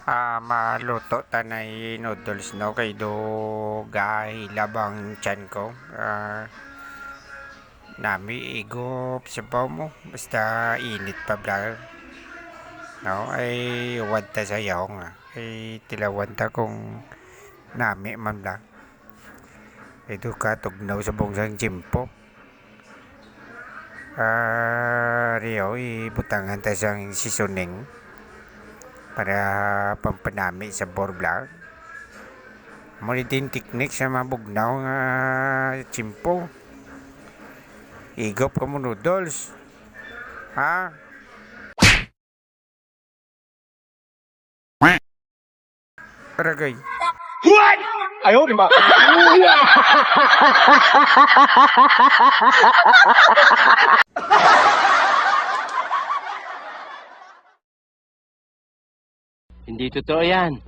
Maluto tanay noodles no kay do gahi labang tiyan ko. Nami igop sabaw mo basta init pa bla. No ay wanta sayaw nga. Ay tilawanta kung nami man bla. Ito ka tugnaw sa bongsang jimpo. Riyo ibutangan ta sang seasoning para pampanami sa borbla. Muli din teknik sa mabugnaw nga chimpo. Igop ka mo noodles. Ha? Ragay. What? 哎呦我的妈！Hindi totoo yan.